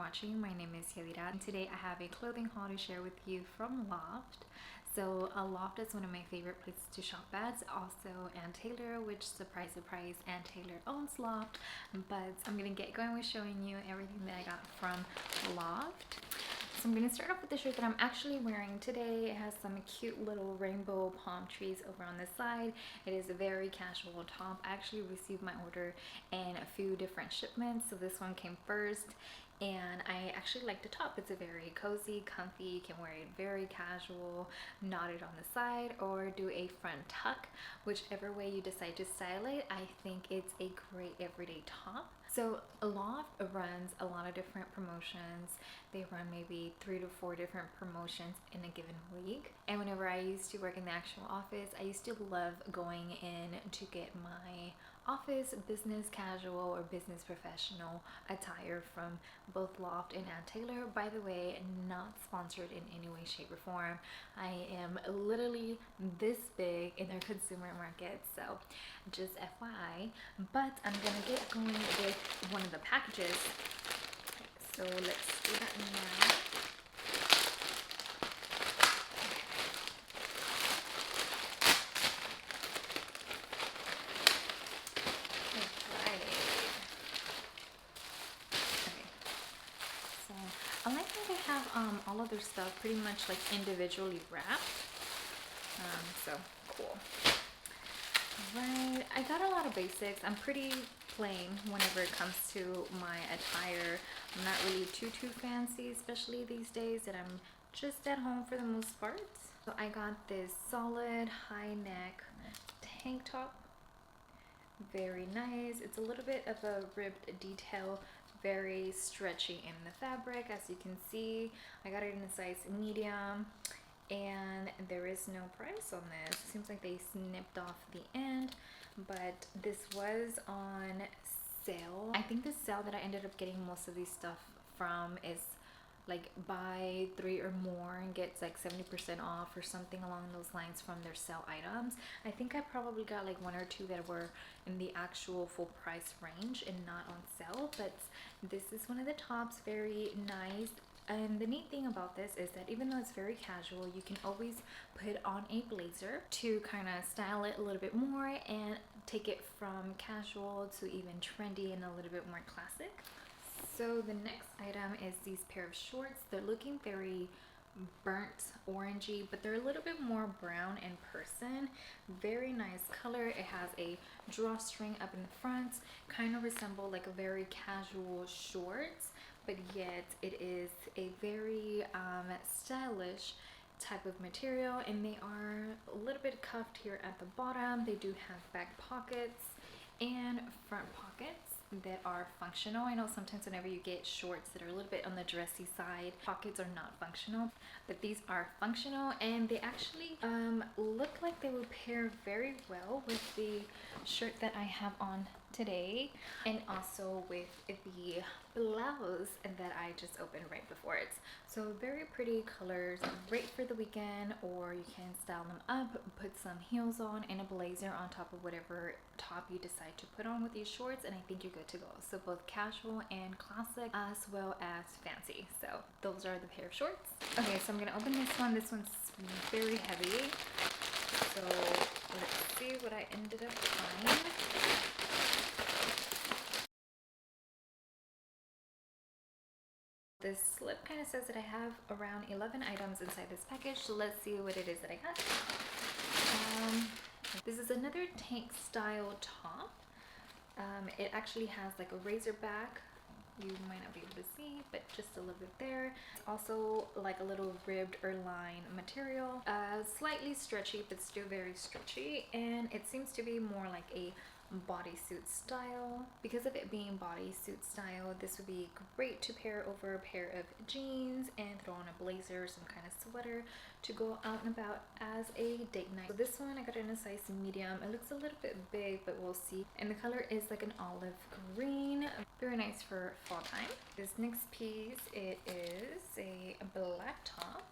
watching. My name is Yadira and today I have a clothing haul to share with you from Loft. So Loft is one of my favorite places to shop at. Also Taylor, which surprise Taylor owns Loft. But I'm gonna get going with showing you everything that I got from Loft. So I'm going to start off with the shirt that I'm actually wearing today. It has some cute little rainbow palm trees over on the side. It is a very casual top. I actually received my order in a few different shipments, so this one came first. And I actually like the top. It's a very cozy, comfy. You can wear it very casual, knotted on the side, or do a front tuck. Whichever way you decide to style it, I think it's a great everyday top. So Loft runs a lot of different promotions. They run maybe 3 to 4 different promotions in a given week. And whenever I used to work in the actual office, I used to love going in to get my office business casual or business professional attire from both Loft and Taylor. By the way, not sponsored in any way, shape, or form. I am literally this big in their consumer market, so just FYI. But I'm gonna get going with one of the packages. So let's do that now. I like how they have all of their stuff pretty much like individually wrapped. So cool. Right, I got a lot of basics. I'm pretty plain whenever it comes to my attire. I'm not really too fancy, especially these days that I'm just at home for the most part. So I got this solid high neck tank top. Very nice. It's a little bit of a ribbed detail, very stretchy in the fabric. As you can see, I got it in a size medium, and there is no price on this. It seems like they snipped off the end, but this was on sale. I think the sale that I ended up getting most of these stuff from is like buy 3 or more and gets like 70% off or something along those lines from their sale items. I think I probably got like 1 or 2 that were in the actual full price range and not on sale, but this is one of the tops. Very nice. And the neat thing about this is that even though it's very casual, you can always put on a blazer to kind of style it a little bit more and take it from casual to even trendy and a little bit more classic. So the next item is these pair of shorts. They're looking very burnt orangey, but they're a little bit more brown in person. Very nice color. It has a drawstring up in the front, kind of resemble like a very casual shorts, but yet it is a very stylish type of material, and they are a little bit cuffed here at the bottom. They do have back pockets and front pockets that are functional. I know sometimes whenever you get shorts that are a little bit on the dressy side, pockets are not functional, but these are functional, and they actually look like they would pair very well with the shirt that I have on today, and also with the blouse that I just opened right before it. So very pretty colors, great for the weekend, or you can style them up, put some heels on and a blazer on top of whatever top you decide to put on with these shorts, and I think you're good to go. So both casual and classic as well as fancy. So those are the pair of shorts. Okay, so I'm gonna open this one. This one's very heavy, so let's see what I ended up buying. This slip kind of says that I have around 11 items inside this package, so let's see what it is that I got. This is another tank style top. It actually has like a Racerback. You might not be able to see, but just a little bit there. It's also like a little ribbed or line material, slightly stretchy, but still very stretchy, and it seems to be more like a bodysuit style. Because of it being bodysuit style, this would be great to pair over a pair of jeans and throw on a blazer or some kind of sweater to go out and about as a date night. So this one I got in a size medium. It looks a little bit big, but we'll see. And the color is like an olive green. Very nice for fall time. This next piece, it is a black top.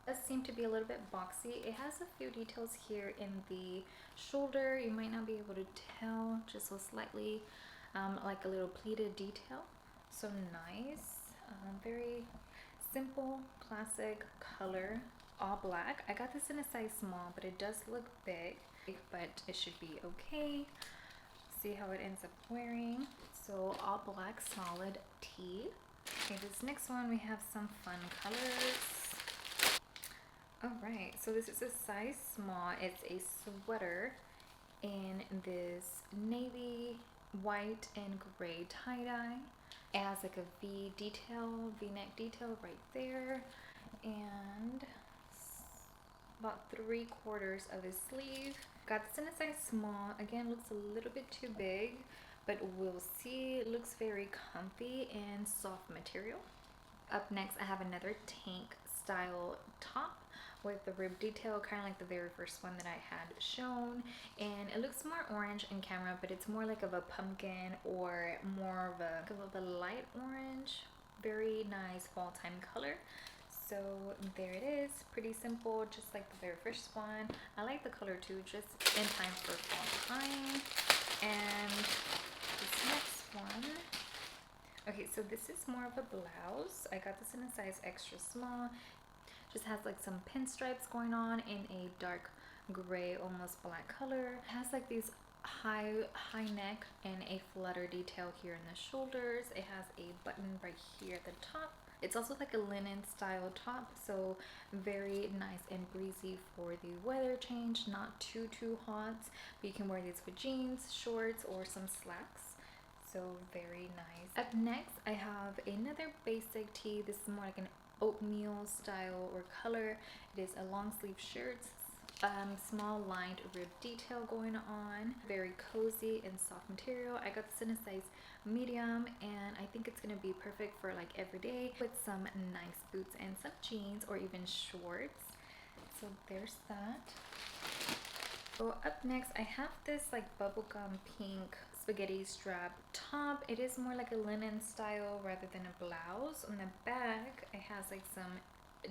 Does seem to be a little bit boxy. It has a few details here in the shoulder. You might not be able to tell, just so slightly like a little pleated detail So nice. Very simple, classic color, all black. I got this in a size small, but it does look big, but it should be okay. See how it ends up wearing. So all black solid tee. Okay, this next one we have some fun colors. All right, so this is a size small. It's a sweater in this navy, white, and gray tie-dye. It has like a V-neck detail right there, and about 3/4 of his sleeve. Got this in a size small. Again, looks a little bit too big, but we'll see. It looks very comfy and soft material. Up next, I have another tank style top with the rib detail, kind of like the very first one that I had shown, and it looks more orange in camera, but it's more like of a pumpkin or more of a light orange. Very nice fall time color. So there it is, pretty simple, just like the very first one. I like the color too, just in time for fall time. And this next one, okay, so this is more of a blouse. I got this in a size extra small. Just has like some pinstripes going on in a dark gray, almost black color. It has like these high neck and a flutter detail here in the shoulders. It has a button right here at the top. It's also like a linen style top, so very nice and breezy for the weather change. Not too hot, but you can wear these with jeans, shorts, or some slacks. So very nice. Up next, I have another basic tee. This is more like an oatmeal style or color. It is a long sleeve shirt, small lined rib detail going on. Very cozy and soft material. I got this in a size medium, and I think it's gonna be perfect for like every day with some nice boots and some jeans or even shorts. So there's that. So up next, I have this like bubblegum pink spaghetti strap top. It is more like a linen style rather than a blouse. On the back, it has like some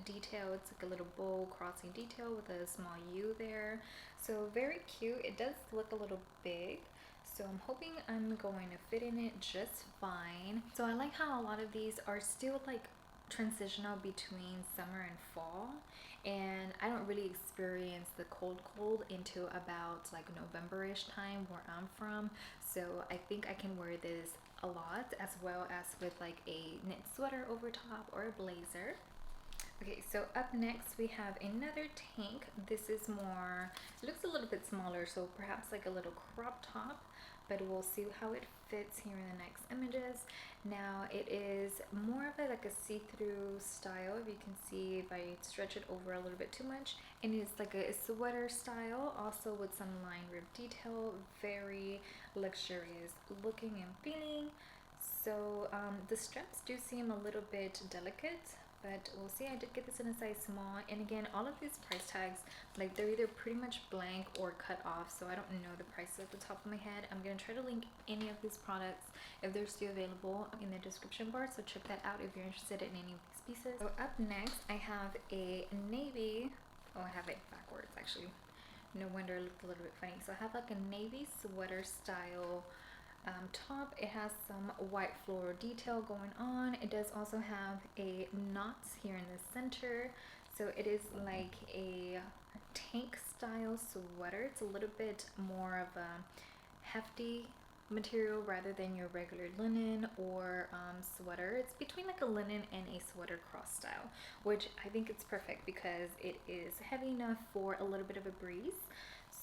detail. It's like a little bow crossing detail with a small U there. So very cute. It does look a little big, so I'm hoping I'm going to fit in it just fine. So I like how a lot of these are still like transitional between summer and fall, and I don't really experience the cold into about like November-ish time where I'm from, so I think I can wear this a lot, as well as with like a knit sweater over top or a blazer. Okay, so up next we have another tank. This is more, it looks a little bit smaller, so perhaps like a little crop top, but we'll see how it fits here in the next images. Now it is more of a like a see-through style, if you can see if I stretch it over a little bit too much, and it's like a sweater style, also with some line rib detail. Very luxurious looking and feeling. So the straps do seem a little bit delicate, but we'll see. I did get this in a size small, and again, all of these price tags, like they're either pretty much blank or cut off, so I don't know the prices at the top of my head. I'm gonna try to link any of these products if they're still available in the description bar, so check that out if you're interested in any of these pieces. So up next, I have a navy, oh, I have it backwards actually, no wonder it looked a little bit funny. So I have like a navy sweater style top. It has some white floral detail going on. It does also have a knot here in the center, so it is like a tank style sweater. It's a little bit more of a hefty material rather than your regular linen or sweater. It's between like a linen and a sweater cross style, which I think it's perfect because it is heavy enough for a little bit of a breeze.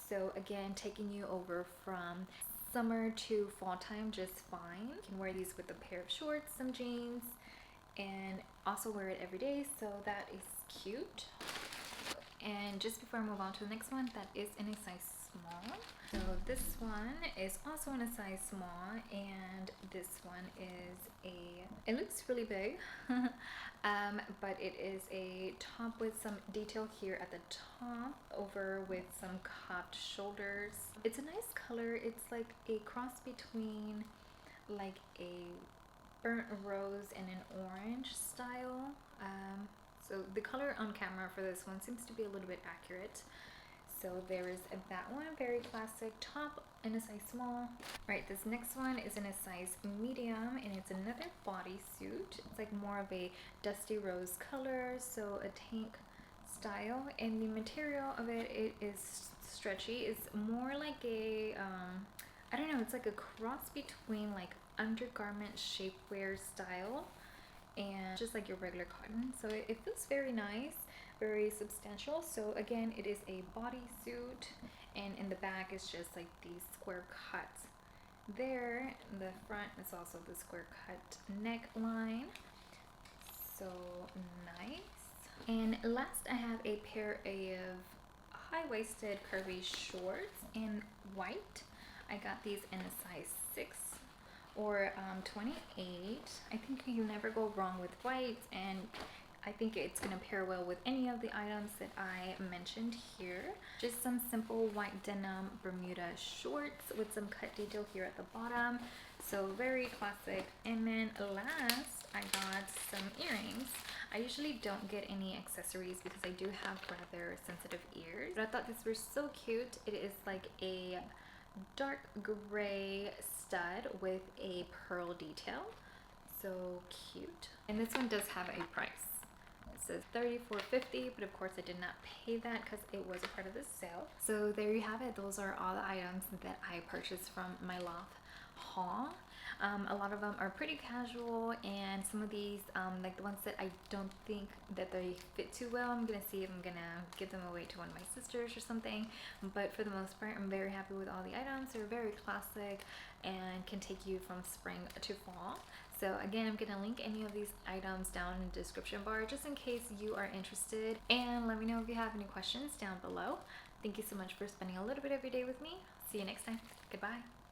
So again, taking you over from summer to fall time just fine. You can wear these with a pair of shorts, some jeans, and also wear it every day, so that is cute. And just before I move on to the next one, that is in a size small. So this one is also in a size small, and this one is it looks really big, but it is a top with some detail here at the top, over with some cupped shoulders. It's a nice color. It's like a cross between like a burnt rose and an orange style. So the color on camera for this one seems to be a little bit accurate. So there is that one, very classic top in a size small. Right, this next one is in a size medium, and it's another bodysuit. It's like more of a dusty rose color, so a tank style, and the material of it is stretchy. It's more like a I don't know, it's like a cross between like undergarment shapewear style and just like your regular cotton. So it feels very nice, very substantial. So again, it is a bodysuit, and in the back is just like the square cut there. The front is also the square cut neckline. So nice. And last, I have a pair of high-waisted curvy shorts in white. I got these in a size 6 or 28. I think you never go wrong with white, and I think it's gonna pair well with any of the items that I mentioned here. Just some simple white denim Bermuda shorts with some cut detail here at the bottom. So very classic. And then last, I got some earrings. I usually don't get any accessories because I do have rather sensitive ears, but I thought these were so cute. It is like a dark gray stud with a pearl detail. So cute. And this one does have a price. It says $34.50, but of course I did not pay that because it was a part of the sale. So there you have it. Those are all the items that I purchased from my Loft haul. A lot of them are pretty casual, and some of these, like the ones that I don't think that they fit too well, I'm gonna see if I'm gonna give them away to one of my sisters or something. But for the most part, I'm very happy with all the items. They're very classic and can take you from spring to fall. So again, I'm gonna link any of these items down in the description bar just in case you are interested, and let me know if you have any questions down below. Thank you so much for spending a little bit of your day with me. See you next time. Goodbye.